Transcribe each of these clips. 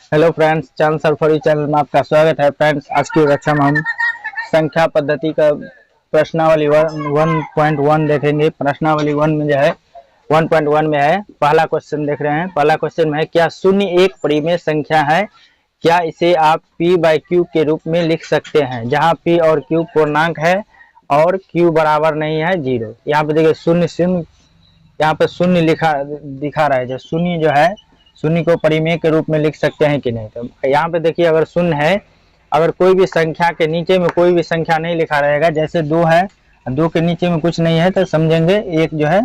Hello friends, चंद सरफरी channel में आपका स्वागत है। फ्रेंड्स, आज की कक्षा में हम संख्या पद्धति का प्रश्नावली 1.1 देखेंगे। प्रश्नावली 1 में जो है 1.1 में है, पहला क्वेश्चन देख रहे हैं। पहला क्वेश्चन में है, क्या शून्य एक परिमेय संख्या है? क्या इसे आप p/q के रूप में लिख सकते हैं, जहां p और q पूर्णांक है और q बराबर नहीं है 0। यहाँ पे देखिए शून्य शून्य, यहाँ पे शून्य दिखा रहा है। जो शून्य जो है, शून्य को परिमेय के रूप में लिख सकते हैं कि नहीं। तो यहाँ पे देखिए, अगर शून्य है, अगर कोई भी संख्या के नीचे में कोई भी संख्या नहीं लिखा रहेगा, जैसे 2 है, 2 के नीचे में कुछ नहीं है, तो समझेंगे एक जो है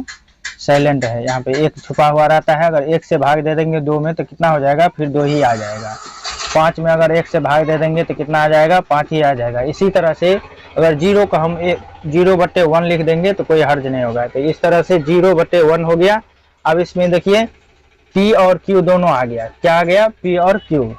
साइलेंट है। यहाँ पे एक छुपा हुआ रहता है। अगर 1 से भाग दे देंगे 2 में तो कितना हो जाएगा, फिर 2 ही आ जाएगा। 5 में अगर 1 से भाग दे देंगे तो कितना आ जाएगा, 5 ही आ जाएगा। इसी तरह से अगर 0 को हम 0/1 लिख देंगे तो कोई हर्ज नहीं होगा। तो इस तरह से 0/1 हो गया। अब इसमें देखिए p और q दोनों आ गया। क्या आ गया, p और q।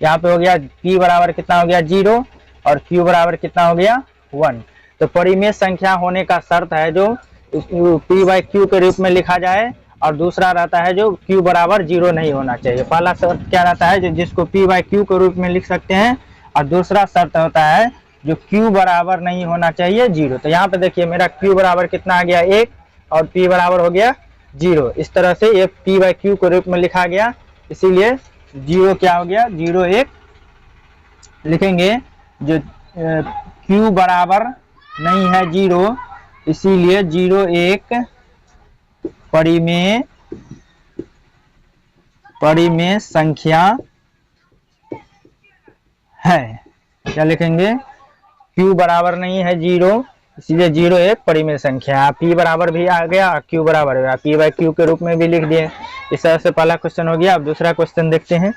यहाँ पे हो गया p बराबर कितना हो गया 0 और q बराबर कितना हो गया 1। तो परिमेय संख्या होने का शर्त है जो p/q के रूप में लिखा जाए, और दूसरा रहता है जो q बराबर 0 नहीं होना चाहिए। पहला शर्त क्या रहता है, जिसको p/q के रूप में लिख सकते हैं, और दूसरा शर्त होता है जो q बराबर नहीं होना चाहिए 0। तो यहाँ पे देखिए मेरा q बराबर कितना आ गया 1 और p बराबर हो गया 0। इस तरह से ये p/q के रूप में लिखा गया, इसीलिए 0 क्या हो गया, 0 1 लिखेंगे। जो q बराबर नहीं है 0, इसीलिए 0 1 परिमेय संख्या है। क्या लिखेंगे, q बराबर नहीं है 0, इसीलिए 0 एक परिमेय संख्या है। p बराबर भी आ गया, q बराबर हो गया, p/q के रूप में भी लिख दिए। इस तरह से पहला क्वेश्चन हो गया। अब दूसरा क्वेश्चन देखते हैं।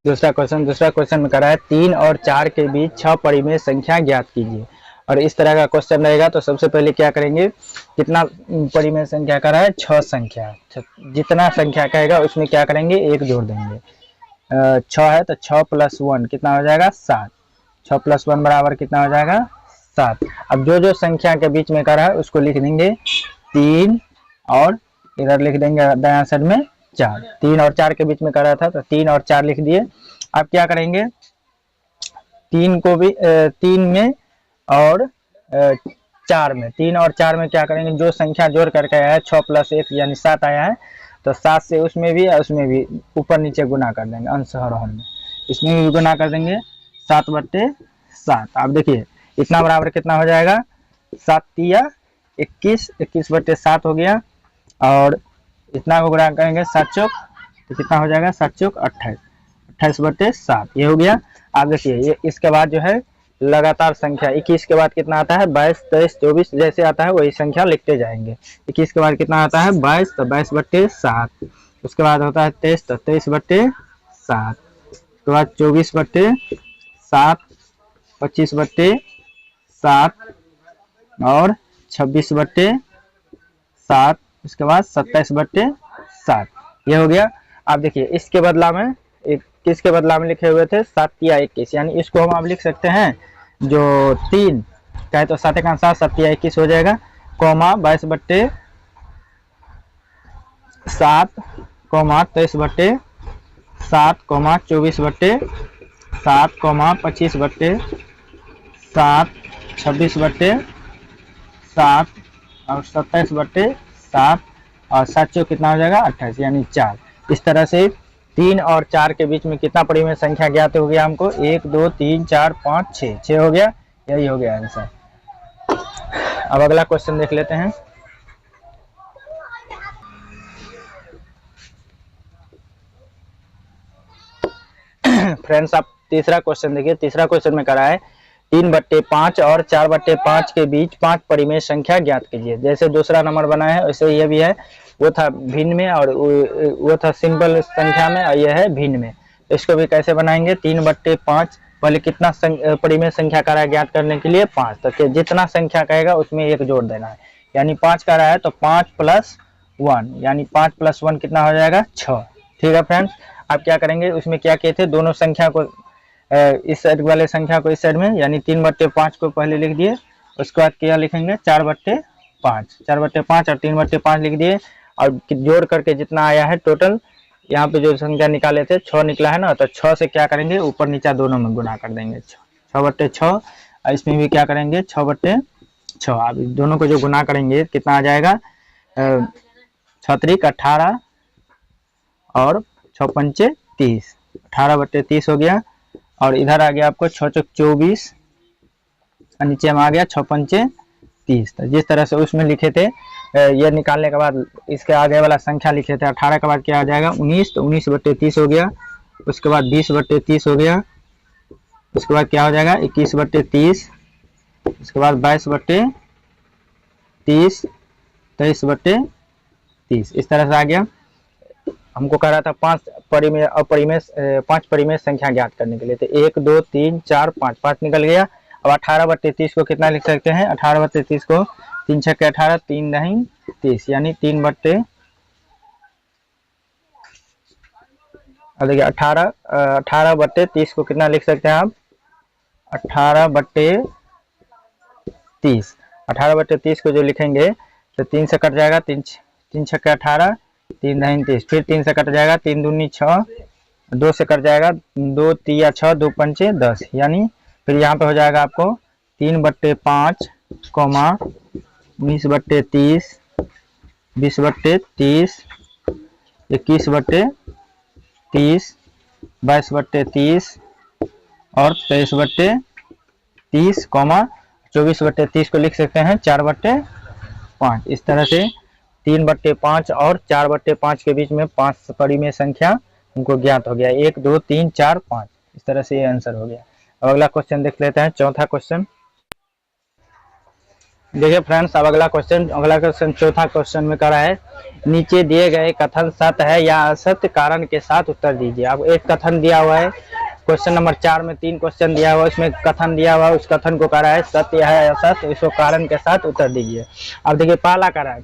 दूसरा क्वेश्चन में करा है 3 और 4 के बीच 6 परिमेय संख्या ज्ञात कीजिए। और इस तरह का क्वेश्चन रहेगा तो सबसे पहले क्या करेंगे, कितना परिमेय संख्या करा है, 6 संख्या। जितना संख्या कहेगा उसमें क्या करेंगे, 1 जोड़ देंगे। 6 है तो 6 + 1 कितना हो जाएगा 7। 6 + 1 बराबर कितना हो जाएगा 7। अब जो संख्या के बीच में करा है उसको लिख देंगे 3, और इधर लिख देंगे दायां साइड में 4। 3 और 4 के बीच में करा था तो 3 और 4 लिख दिए। अब क्या करेंगे, 3 को भी 3 में और 4 में, 3 और 4 में क्या करेंगे, जो संख्या जोड़ करके आया है 6 + 1 यानी 7 आया है, तो 7 से उसमें भी उसमें भी ऊपर नीचे गुना कर देंगे, अंश और हर में इसमें भी गुना कर देंगे 7/7। आप देखिए इतना बराबर कितना हो जाएगा, 7 × 21, 21/7 हो गया। और इतना को गुणा करेंगे 7 चौक तो कितना हो जाएगा, 7 चौक 28, 28/7 ये हो गया। आप देखिए ये इसके बाद जो है लगातार संख्या 21 के बाद कितना आता है, 22, 23, 24 जैसे आता है वही संख्या लिखते जाएंगे। 21 के बाद कितना आता है 22, तो 22/7। उसके बाद होता है 23, तो 23/7। उसके बाद 24/7, 25/7 और 26/7। उसके बाद 27/7 ये हो गया। आप देखिए इसके बदला में किसके बदला में लिखे हुए थे, 7 × 21, यानी इसको हम आप लिख सकते हैं जो 3 कहे तो 7 × 7, 7 × 21 हो जाएगा, कॉमा 22/7, 23/7, 24/7, 25/7, 26/7 और 27/7, और 7 चौक कितना हो जाएगा 28 यानी 4। इस तरह से 3 और 4 के बीच में कितना परिमेय संख्या ज्ञात हो गया हमको, 1 2 3 4 5 6 हो गया। यही हो गया आंसर। अब अगला क्वेश्चन देख लेते हैं। फ्रेंड्स, आप तीसरा क्वेश्चन देखिए। तीसरा क्वेश्चन में करा है 3/5 और 4/5 के बीच 5 परिमेय संख्या ज्ञात कीजिए। जैसे दूसरा नंबर बना है वैसे ये भी है, वो था भिन्न में और वो था सिंपल संख्या में, और यह है भिन्न में। तो इसको भी कैसे बनाएंगे, 3/5 पहले कितना परिमेय संख्या का रहा है ज्ञात करने के लिए 5, तो जितना संख्या कहेगा उसमें 1 जोड़ देना है। यानी 5 का रहा है तो 5 + 1 यानी 5 + 1 कितना हो जाएगा 6। ठीक है फ्रेंड्स, आप क्या करेंगे, उसमें क्या किए थे, दोनों संख्या को इस साइड वाले संख्या को इस साइड में, यानी 3/5 को पहले लिख दिए। उसके बाद क्या लिखेंगे 4/5 और 3/5 लिख दिए, और जोड़ करके जितना आया है टोटल यहाँ पे जो संख्या निकाले थे 6 निकला है ना, तो 6 से क्या करेंगे, ऊपर नीचा दोनों में गुना कर देंगे। 6/6, इसमें भी क्या करेंगे 6/6। अब दोनों को जो गुना करेंगे कितना आ जाएगा, 6 × 18 और 6×5 30, 18/30 हो गया। और इधर आ गया आपको 6×4 24, और नीचे में आ गया 6×5 30। तो जिस तरह से उसमें लिखे थे, ये निकालने के बाद इसके आगे वाला संख्या लिखे थे 18 के बाद क्या आ जाएगा 19, तो 19/30 हो गया। उसके बाद 20/30 हो गया। उसके बाद क्या हो जाएगा 21/30। उसके बाद 22/30, 23/30। इस तरह से आ गया। हमको कह रहा था 5 परिमेय संख्या ज्ञात करने के लिए, तो 1 2 3 4 5 निकल गया। अब 18/30 को कितना लिख सकते हैं, 18/30 को 3 × 6 = 18, 3 9 30, यानी 3/, अब देखिए 18/30 को कितना लिख सकते हैं आप, 18/30। 18/30 को जो लिखेंगे तो 3 से कट जाएगा, 3 × 6 = 18, 3 9 30, फिर 3 से कट जाएगा, 3 दूनी 6, 2 से कट जाएगा, 2 3 6, 2 5 10, यानी फिर यहाँ पे हो जाएगा आपको 3/5, 19/30, 20/30, 21/30, 22/30 और 23/30, 24/30 को लिख सकते हैं 4/5। इस तरह से 3/5 और 4/5 के बीच में 5 परिमेय संख्या हमको ज्ञात हो गया, 1 2 3 4 5। इस तरह से ये आंसर हो गया। अब अगला क्वेश्चन देख लेते हैं, चौथा क्वेश्चन। देखिए फ्रेंड्स, अब अगला क्वेश्चन चौथा क्वेश्चन में करा है, नीचे दिए गए कथन सत्य है या असत्य, कारण के साथ उत्तर दीजिए। अब एक कथन दिया हुआ है, क्वेश्चन नंबर 4 में 3 क्वेश्चन दिया हुआ है, उसमें कथन दिया हुआ है, उस कथन को कह रहा है सत्य है या असत्य, इसको कारण के साथ उत्तर दीजिए। अब देखिए पहला कह रहा है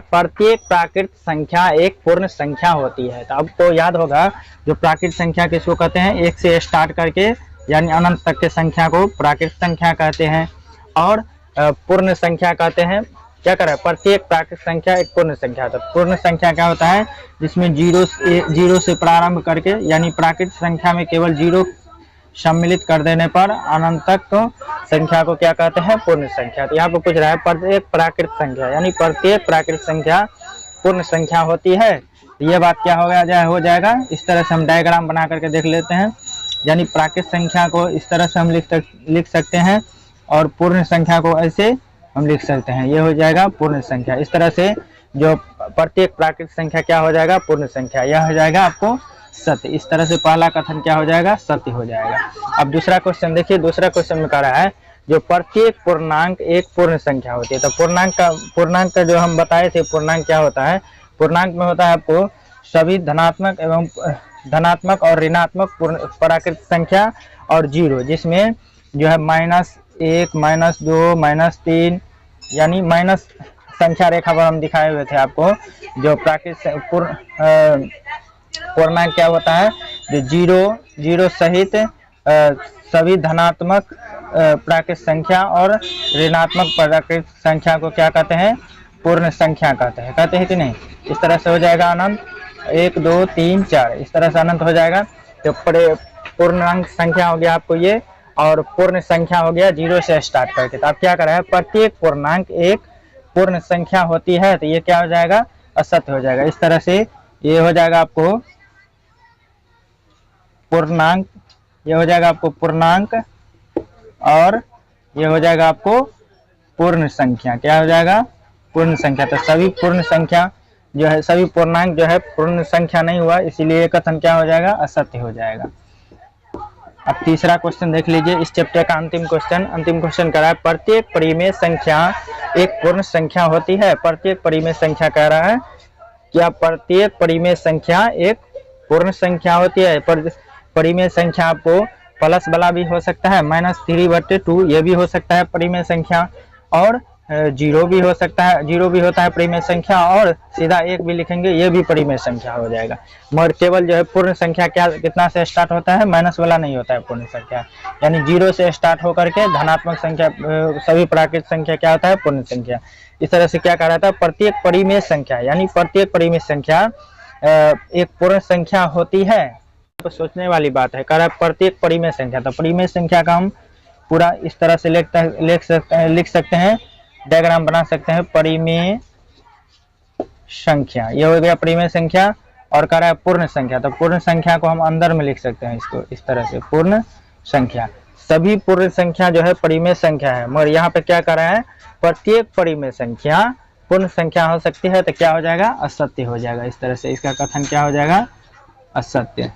प्रत्येक प्राकृत संख्या एक पूर्ण संख्या होती है। तो आपको याद होगा जो प्राकृत संख्या किसको कहते हैं, 1 से स्टार्ट करके यानी अनंत तक के संख्या को प्राकृत संख्या कहते हैं, और पूर्ण संख्या कहते हैं। क्या कर रहा है, प्रत्येक प्राकृत संख्या एक पूर्ण संख्या। तो पूर्ण संख्या क्या होता है, जिसमें जीरो से प्रारंभ करके, यानी प्राकृत संख्या में केवल 0 सम्मिलित कर देने पर अनंत तक तो संख्या को क्या कहते हैं, पूर्ण संख्या। तो यहाँ पर पूछ रहा है प्रत्येक प्राकृत संख्या, यानी प्रत्येक प्राकृत संख्या पूर्ण संख्या होती है। तो ये बात क्या हो जाएगा, इस तरह से हम डायग्राम बना करके देख लेते हैं। यानी प्राकृत संख्या को इस तरह से हम लिख सकते हैं, और पूर्ण संख्या को ऐसे हम लिख सकते हैं, ये हो जाएगा पूर्ण संख्या। इस तरह से जो प्रत्येक प्राकृत संख्या क्या हो जाएगा, पूर्ण संख्या, यह हो जाएगा आपको सत्य। इस तरह से पहला कथन क्या हो जाएगा, सत्य हो जाएगा। अब दूसरा क्वेश्चन देखिए, दूसरा क्वेश्चन में कह रहा है जो प्रत्येक पूर्णांक एक पूर्ण संख्या होती है। तो पूर्णांक का जो हम बताए थे, पूर्णांक क्या होता है, पूर्णांक में होता है आपको सभी धनात्मक और ऋणात्मक प्राकृत संख्या और 0, जिसमें जो है -1, -2, -3, यानी माइनस संख्या रेखा पर हम दिखाए हुए थे आपको। जो प्राकृत पूर्णांक क्या होता है, जो 0 सहित सभी धनात्मक प्राकृत संख्या और ऋणात्मक प्राकृत संख्या को क्या कहते हैं, पूर्ण संख्या कहते हैं कि नहीं। इस तरह से हो जाएगा अनंत, 1 2 3 4, इस तरह से अनंत हो जाएगा। तो पूर्णांक संख्या हो गया आपको ये, और पूर्ण संख्या हो गया 0 से स्टार्ट करके। तो आप क्या कर रहे हैं, प्रत्येक पूर्णांक एक पूर्ण संख्या होती है, तो ये क्या हो जाएगा, असत्य हो जाएगा। इस तरह से ये हो जाएगा आपको पूर्णांक, ये हो जाएगा आपको पूर्णांक, और ये हो जाएगा आपको पूर्ण संख्या। क्या हो जाएगा, पूर्ण संख्या। तो सभी पूर्ण संख्या जो है, सभी पूर्णांक जो है पूर्ण संख्या नहीं हुआ, इसीलिए ये कथन क्या हो जाएगा, असत्य हो जाएगा। अब तीसरा क्वेश्चन देख लीजिए, इस चैप्टर का अंतिम क्वेश्चन कह रहा है प्रत्येक परिमेय संख्या एक पूर्ण संख्या होती है। प्रत्येक परिमेय संख्या कह रहा है, क्या प्रत्येक परिमेय संख्या एक पूर्ण संख्या होती है। परिमेय संख्या आपको प्लस वाला भी हो सकता है, -3/2 ये भी हो सकता है परिमेय संख्या, और 0 भी हो सकता है, 0 भी होता है परिमेय संख्या, और सीधा 1 भी लिखेंगे ये भी परिमेय संख्या हो जाएगा। मगर केवल जो है पूर्ण संख्या कितना से स्टार्ट होता है, माइनस वाला नहीं होता है पूर्ण संख्या, यानी 0 से स्टार्ट होकर के धनात्मक संख्या सभी प्राकृत संख्या क्या होता है, पूर्ण संख्या। इस तरह से क्या कह रहा था, प्रत्येक परिमेय संख्या, यानी प्रत्येक परिमेय संख्या एक पूर्ण संख्या होती है? तो सोचने वाली बात है। कह रहा है प्रत्येक परिमेय संख्या, तो परिमेय संख्या का हम पूरा इस तरह से लिख सकते हैं, डायग्राम बना सकते हैं। परिमेय संख्या, ये हो गया परिमेय संख्या। और कह रहा है पूर्ण संख्या, तो पूर्ण संख्या को हम अंदर में लिख सकते हैं, इसको इस तरह से पूर्ण संख्या। सभी पूर्ण संख्या जो है परिमेय संख्या है, मगर यहाँ पे क्या कर रहा है, प्रत्येक परिमेय संख्या पूर्ण संख्या हो सकती है, तो क्या हो जाएगा, असत्य हो जाएगा। इस तरह से इसका कथन क्या हो जाएगा, असत्य।